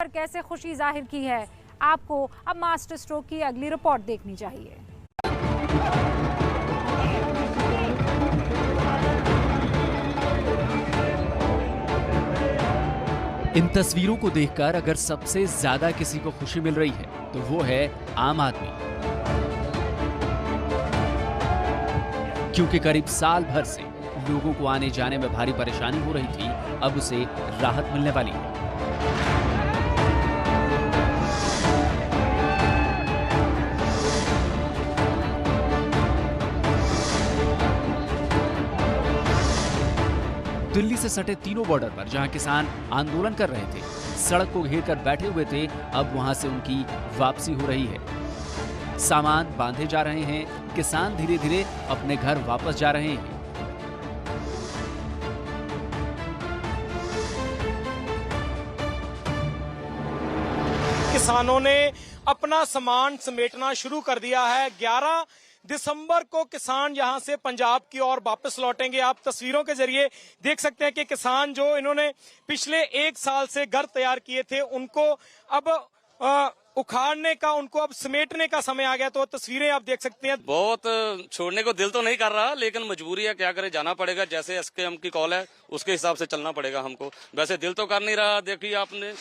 पर कैसे खुशी जाहिर की है, आपको अब मास्टर स्ट्रोक की अगली रिपोर्ट देखनी चाहिए। इन तस्वीरों को देखकर अगर सबसे ज्यादा किसी को खुशी मिल रही है तो वो है आम आदमी, क्योंकि करीब साल भर से लोगों को आने जाने में भारी परेशानी हो रही थी, अब उसे राहत मिलने वाली है। दिल्ली से सटे तीनों बॉर्डर पर जहां किसान आंदोलन कर रहे थे, सड़क को घेर कर बैठे हुए थे, अब वहां से उनकी वापसी हो रही है। सामान बांधे जा रहे हैं, किसान धीरे धीरे अपने घर वापस जा रहे हैं। किसानों ने अपना सामान समेटना शुरू कर दिया है। 11 दिसंबर को किसान यहां से पंजाब की ओर वापस लौटेंगे। आप तस्वीरों के जरिए देख सकते हैं कि किसान जो इन्होंने पिछले 1 साल से घर तैयार किए थे, उनको अब उखाड़ने का, उनको अब समेटने का समय आ गया। तो तस्वीरें आप देख सकते हैं। बहुत छोड़ने को दिल तो नहीं कर रहा, लेकिन मजबूरी है, क्या करे, जाना पड़ेगा। जैसे एसकेएम की कॉल है उसके हिसाब से चलना पड़ेगा हमको। वैसे दिल तो कर नहीं रहा। देखिए आपने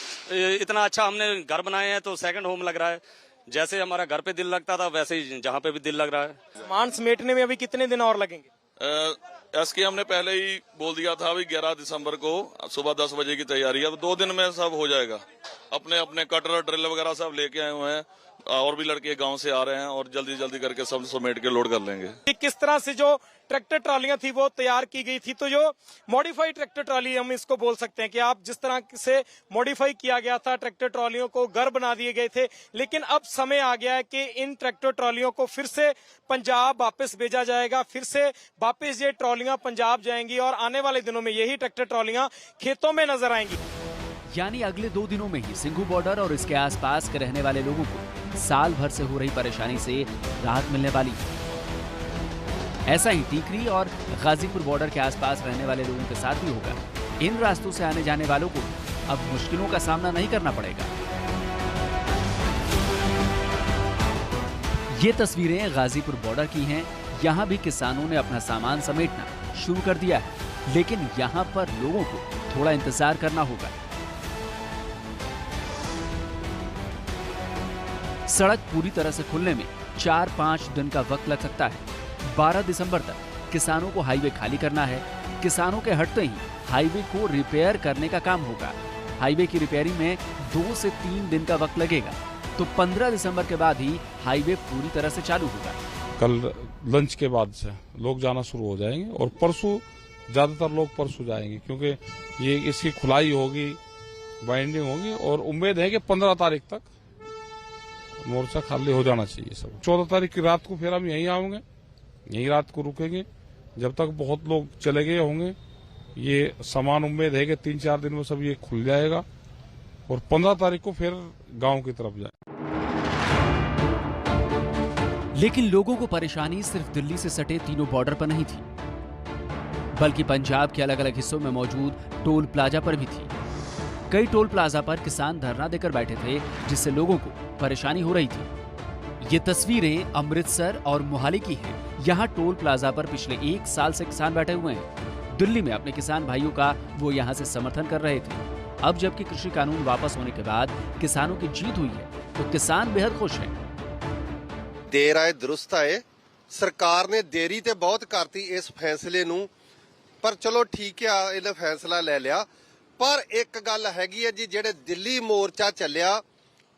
इतना अच्छा हमने घर बनाए हैं तो सेकंड होम लग रहा है। जैसे हमारा घर पे दिल लगता था वैसे ही जहाँ पे भी दिल लग रहा है। सामान समेटने में अभी कितने दिन और लगेंगे? एसकेएम ने पहले ही बोल दिया था अभी 11 दिसंबर को सुबह 10 बजे की तैयारी है। अब 2 दिन में सब हो जाएगा। अपने अपने कटर ड्रिल वगैरह सब लेके आए हुए हैं, और भी लड़के गांव से आ रहे हैं और जल्दी जल्दी करके सब समेट के लोड कर लेंगे। किस तरह से जो ट्रैक्टर ट्रॉलियां थी वो तैयार की गई थी, तो जो मॉडिफाइड ट्रैक्टर ट्रॉली हम इसको बोल सकते हैं कि आप जिस तरह से मॉडिफाई किया गया था, ट्रैक्टर ट्रॉलियों को घर बना दिए गए थे, लेकिन अब समय आ गया है कि इन ट्रैक्टर ट्रॉलियों को फिर से पंजाब वापस भेजा जाएगा। फिर से वापस ये ट्रॉलियां पंजाब जाएंगी और आने वाले दिनों में यही ट्रैक्टर ट्रॉलियां खेतों में नजर आएंगी। यानी अगले 2 दिनों में ही सिंघू बॉर्डर और इसके आसपास के रहने वाले लोगों को साल भर से हो रही परेशानी से राहत मिलने वाली है। ऐसा ही टीकरी और गाजीपुर बॉर्डर के आसपास रहने वाले लोगों के साथ भी होगा। इन रास्तों से आने जाने वालों को अब मुश्किलों का सामना नहीं करना पड़ेगा। ये तस्वीरें गाजीपुर बॉर्डर की हैं। यहाँ भी किसानों ने अपना सामान समेटना शुरू कर दिया है, लेकिन यहाँ पर लोगों को थोड़ा इंतजार करना होगा। सड़क पूरी तरह से खुलने में 4-5 दिन का वक्त लग सकता है। 12 दिसंबर तक किसानों को हाईवे खाली करना है। किसानों के हटते ही हाईवे को रिपेयर करने का काम होगा। हाईवे की रिपेयरिंग में 2 से 3 दिन का वक्त लगेगा, तो 15 दिसंबर के बाद ही हाईवे पूरी तरह से चालू होगा। कल लंच के बाद से लोग जाना शुरू हो जाएंगे और परसों ज्यादातर लोग परसों जाएंगे, क्योंकि ये इसकी खुलाई होगी, बाइंडिंग होगी और उम्मीद है कि 15 तारीख तक मोर्चा खाली हो जाना चाहिए सब। 14 तारीख की रात को फिर हम यहीं आएंगे, यहीं रात को रुकेंगे जब तक बहुत लोग चले गए होंगे। ये समान उम्मीद है कि 3-4 दिन में सब ये खुल जाएगा और 15 तारीख को फिर गांव की तरफ जाए। लेकिन लोगों को परेशानी सिर्फ दिल्ली से सटे तीनों बॉर्डर पर नहीं थी, बल्कि पंजाब के अलग अलग हिस्सों में मौजूद टोल प्लाजा पर भी थी। कई टोल प्लाजा पर किसान धरना देकर बैठे थे, जिससे लोगों को परेशानी हो रही थी। ये तस्वीरें अमृतसर और मोहाली की हैं। यहाँ टोल प्लाजा पर पिछले 1 साल से किसान बैठे हुए हैं। दिल्ली में अपने किसान भाइयों का वो यहाँ से समर्थन कर रहे थे। अब जबकि कृषि कानून वापस होने के बाद किसानों की जीत हुई है, तो किसान बेहद खुश हैं। देर आए दुरुस्त आए। सरकार ने देरी ते बहुत करती इस फैसले नूं, पर चलो ठीक है, इन्हें फैसला ले लिया। पर एक गल हैगी है जी, जेड़े दिल्ली मोर्चा ਚੱਲਿਆ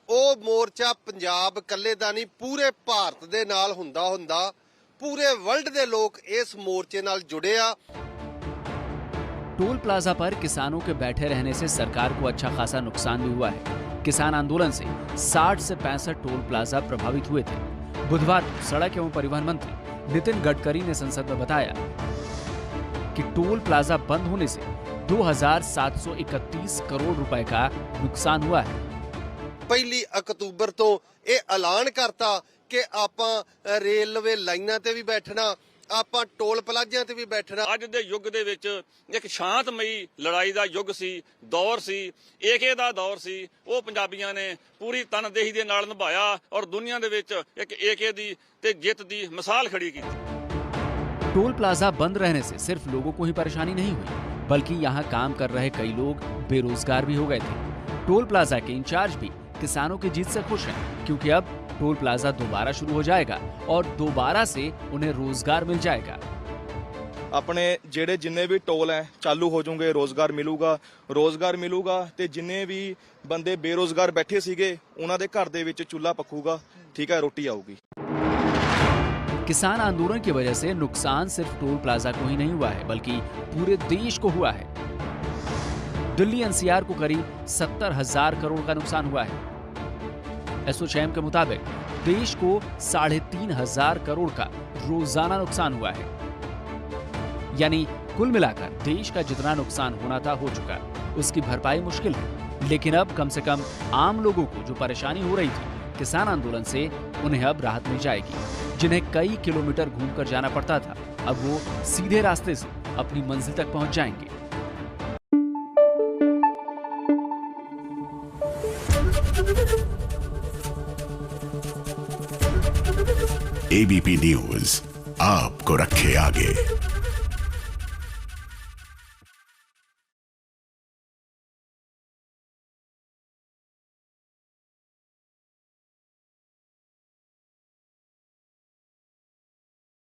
ਉਹ मोर्चा पंजाब ਕੱਲੇ ਦਾ नहीं, पूरे भारत ਦੇ ਨਾਲ ਹੁੰਦਾ पूरे वर्ल्ड ਦੇ लोग इस मोर्चे ਨਾਲ जुड़े आ। टोल प्लाजा पर किसानों के बैठे रहने से सरकार को अच्छा खासा नुकसान भी हुआ है। किसान आंदोलन से 60 से 65 टोल प्लाजा प्रभावित हुए थे। बुधवार को सड़क एवं परिवहन मंत्री नितिन गडकरी ने संसद में बताया कि टोल प्लाजा बंद होने से 2731 करोड़ रुपए का नुकसान हुआ है। 1 अक्तूबर तो ये ऐलान करता कि आपां रेलवे लाइनां ते भी बैठना, ਆਪਾਂ ਟੋਲ ਪਲਾਜ਼ਿਆਂ ਤੇ ਵੀ ਬੈਠਣਾ। ਅੱਜ ਦੇ ਯੁੱਗ ਦੇ ਵਿੱਚ ਇੱਕ ਸ਼ਾਂਤਮਈ ਲੜਾਈ ਦਾ ਯੁੱਗ ਸੀ, ਦੌਰ ਸੀ, ਏਕੇ ਦਾ ਦੌਰ ਸੀ। ਉਹ ਪੰਜਾਬੀਆਂ ਨੇ ਪੂਰੀ ਤਨਦੇਹੀ ਦੇ ਨਾਲ ਨਿਭਾਇਆ ਔਰ ਦੁਨੀਆ ਦੇ ਵਿੱਚ ਇੱਕ ਏਕੇ ਦੀ ਤੇ ਜਿੱਤ ਦੀ ਮਿਸਾਲ ਖੜੀ ਕੀਤੀ। टोल प्लाजा बंद रहने से सिर्फ लोगों को ही परेशानी नहीं हुई, बल्कि यहाँ काम कर रहे कई लोग बेरोजगार भी हो गए थे। टोल प्लाजा के इंचार्ज भी किसानों की जीत से खुश हैं, क्योंकि अब टोल प्लाजा दोबारा शुरू हो जाएगा और दोबारा से उन्हें रोजगार मिल जाएगा। ਆਪਣੇ ਜਿਹੜੇ ਜਿੰਨੇ ਵੀ ਟੋਲ ਹੈ ਚਾਲੂ ਹੋ ਜਾਣਗੇ, ਰੋਜ਼ਗਾਰ ਮਿਲੂਗਾ ਤੇ ਜਿੰਨੇ ਵੀ ਬੰਦੇ ਬੇਰੋਜ਼ਗਾਰ ਬੈਠੇ ਸੀਗੇ ਉਹਨਾਂ ਦੇ ਘਰ ਦੇ ਵਿੱਚ ਚੁੱਲ੍ਹਾ ਪੱਕੂਗਾ, ਠੀਕ ਹੈ, ਰੋਟੀ ਆਊਗੀ। किसान आंदोलन की वजह से नुकसान सिर्फ टोल प्लाजा को ही नहीं हुआ है, बल्कि पूरे देश को हुआ है। दिल्ली एनसीआर को करीब 70,000 करोड़ का नुकसान हुआ है। एसोचैम के मुताबिक देश को 3,500 करोड़ का रोजाना नुकसान हुआ है। यानी कुल मिलाकर देश का जितना नुकसान होना था हो चुका, उसकी भरपाई मुश्किल है। लेकिन अब कम से कम आम लोगों को जो परेशानी हो रही थी किसान आंदोलन से, उन्हें अब राहत मिल जाएगी। जिन्हें कई किलोमीटर घूमकर जाना पड़ता था, अब वो सीधे रास्ते से अपनी मंजिल तक पहुंच जाएंगे। एबीपी न्यूज आपको रखे आगे।